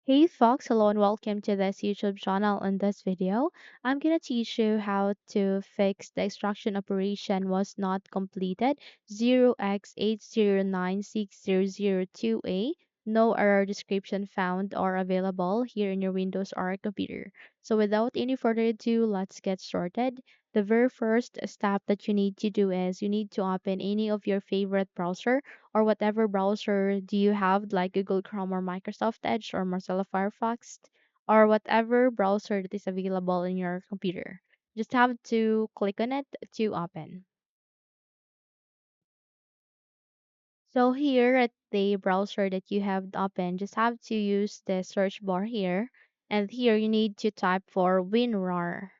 Hey folks, hello and welcome to this YouTube channel. In this video, I'm gonna teach you how to fix the extraction operation was not completed 0x8096002A. No error description found or available here in your Windows or computer. So without any further ado, let's get started. The very first step that you need to do is you need to open any of your favorite browser or whatever browser do you have, like Google Chrome or Microsoft Edge or Mozilla Firefox, or whatever browser that is available in your computer. Just have to click on it to open. So here at the browser that you have open, just have to use the search bar here, and here you need to type for winRAR.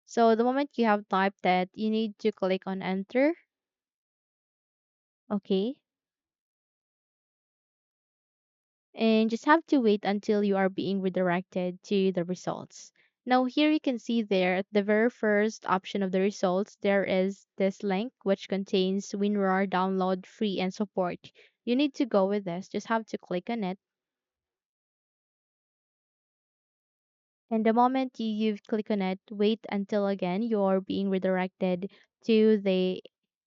So the moment you have typed that, you need to click on enter. Okay, and just have to wait until you are being redirected to the results. Now here you can see there at the very first option of the results, there is this link which contains WinRAR download free and support. You need to go with this, just have to click on it. And the moment you've clicked on it, wait until again you're being redirected to the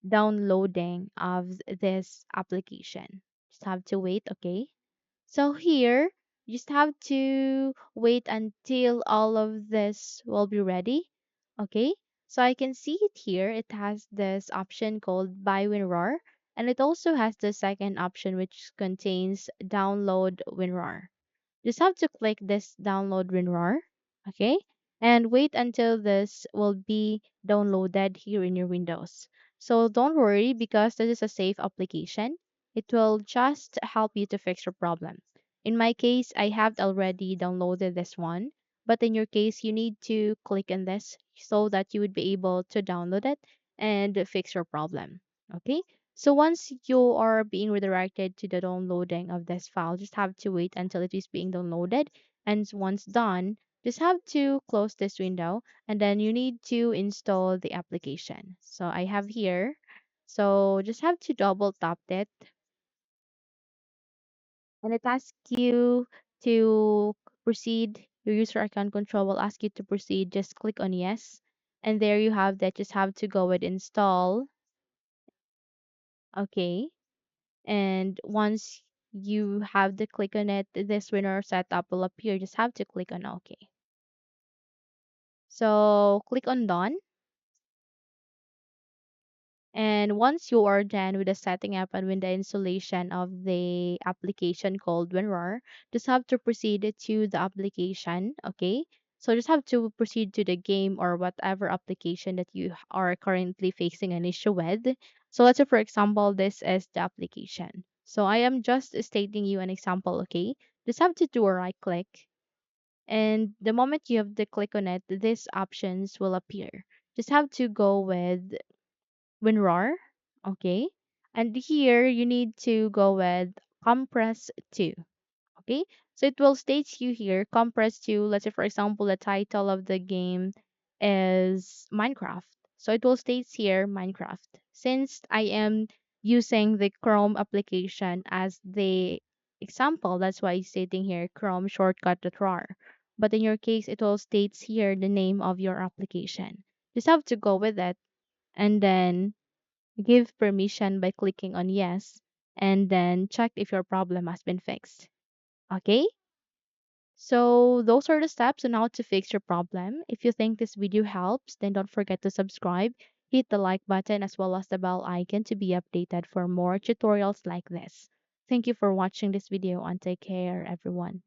downloading of this application. Just have to wait, okay? So here, you just have to wait until all of this will be ready. Okay, so I can see it here. It has this option called Buy WinRAR, and it also has the second option which contains Download WinRAR. Just have to click this Download WinRAR, okay, and wait until this will be downloaded here in your Windows. So don't worry because this is a safe application. It will just help you to fix your problem. In my case, I have already downloaded this one, but in your case, you need to click on this so that you would be able to download it and fix your problem. Okay, so once you are being redirected to the downloading of this file, just have to wait until it is being downloaded. And once done, just have to close this window and then you need to install the application. So I have here. So just have to double tap it and it asks you to proceed. Your user account control will ask you to proceed. Just click on yes. And there you have that. Just have to go with install. Okay. And once you have to click on it, this winner setup will appear. Just have to click on OK. So click on done. And once you are done with the setting up and with the installation of the application called winRAR, just have to proceed to the application. Okay. So just have to proceed to the game or whatever application that you are currently facing an issue with. So let's say, for example, this is the application. So I am just stating you an example. Okay. Just have to do a right click. And the moment you have to click on it, these options will appear. Just have to go with WinRAR. Okay. And here you need to go with compress to. Okay. So it will state you here compress to, let's say for example, the title of the game is Minecraft. So it will state here Minecraft. Since I am using the Chrome application as the example, that's why it's stating here Chrome shortcut.rar. But in your case, it will states here the name of your application. Just have to go with it and then give permission by clicking on yes, and then check if your problem has been fixed. Okay? So those are the steps on how to fix your problem. If you think this video helps, then don't forget to subscribe, hit the like button as well as the bell icon to be updated for more tutorials like this. Thank you for watching this video and take care everyone.